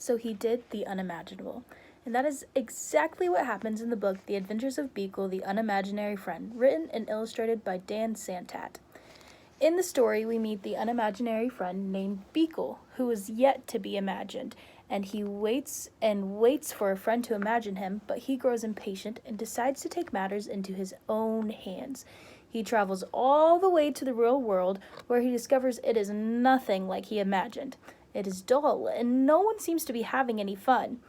so he did the unimaginable. And that is exactly what happens in the book The Adventures of Beekle, the Unimaginary Friend, written and illustrated by Dan Santat. In the story, we meet the unimaginary friend named Beekle, who is yet to be imagined, and he waits and waits for a friend to imagine him, but he grows impatient and decides to take matters into his own hands. He travels all the way to the real world, where he discovers it is nothing like he imagined. It is dull, and no one seems to be having any fun.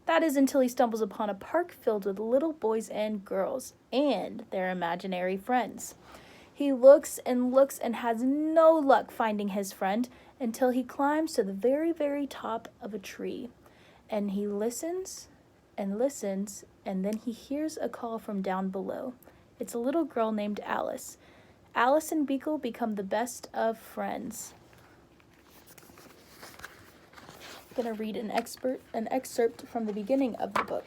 That is until he stumbles upon a park filled with little boys and girls, and their imaginary friends. He looks and has no luck finding his friend until he climbs to the very, very top of a tree. And he listens, and then he hears a call from down below. It's a little girl named Alice. Alice and Beekle become the best of friends. I'm going to read an excerpt from the beginning of the book.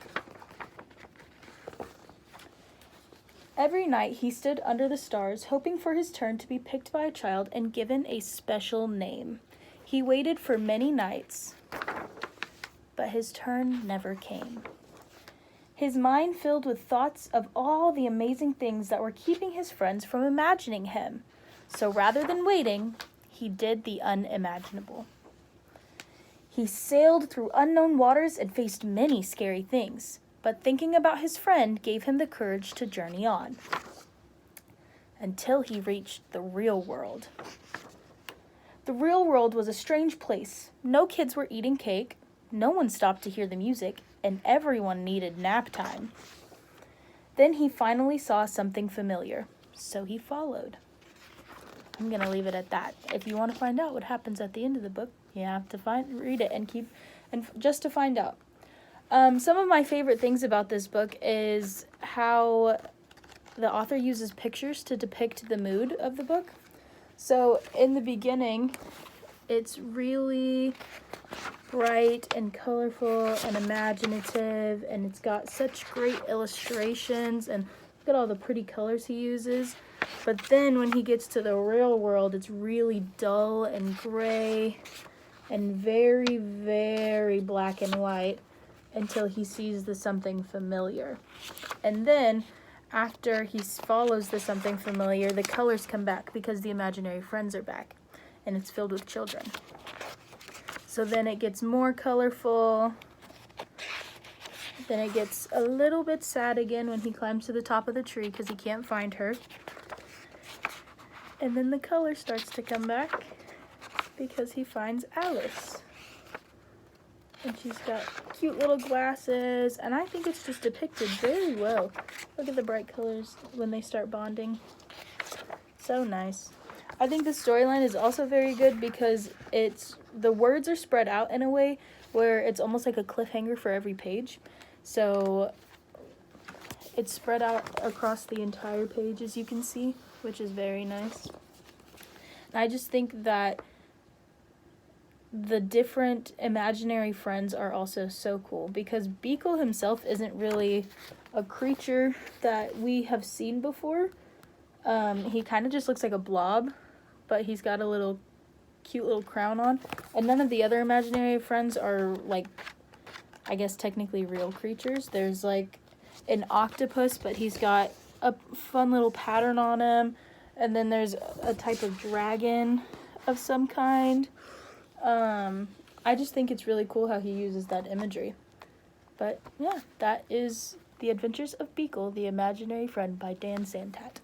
Every night he stood under the stars, hoping for his turn to be picked by a child and given a special name. He waited for many nights, but his turn never came. His mind filled with thoughts of all the amazing things that were keeping his friends from imagining him. So rather than waiting, he did the unimaginable. He sailed through unknown waters and faced many scary things. But thinking about his friend gave him the courage to journey on, until he reached the real world. The real world was a strange place. No kids were eating cake, no one stopped to hear the music, and everyone needed nap time. Then he finally saw something familiar, so he followed. I'm going to leave it at that. If you want to find out what happens at the end of the book, you have to read it and just to find out. Some of my favorite things about this book is how the author uses pictures to depict the mood of the book. So in the beginning, it's really bright and colorful and imaginative, and it's got such great illustrations, and look at all the pretty colors he uses. But then when he gets to the real world, it's really dull and gray and very, very black and white, until he sees the something familiar. And then, after he follows the something familiar, the colors come back because the imaginary friends are back, and it's filled with children. So then it gets more colorful. Then it gets a little bit sad again when he climbs to the top of the tree because he can't find her. And then the color starts to come back because he finds Alice. And she's got cute little glasses, and I think it's just depicted very well. Look at the bright colors when they start bonding. So nice. I think the storyline is also very good because the words are spread out in a way where it's almost like a cliffhanger for every page. So it's spread out across the entire page, as you can see, which is very nice. And I just think that the different imaginary friends are also so cool because Beekle himself isn't really a creature that we have seen before. He kind of just looks like a blob, but he's got a cute little crown on. And none of the other imaginary friends are, like, I guess technically real creatures. There's like an octopus, but he's got a fun little pattern on him. And then there's a type of dragon of some kind. I just think it's really cool how he uses that imagery. But yeah, that is The Adventures of Beekle, the Imaginary Friend by Dan Santat.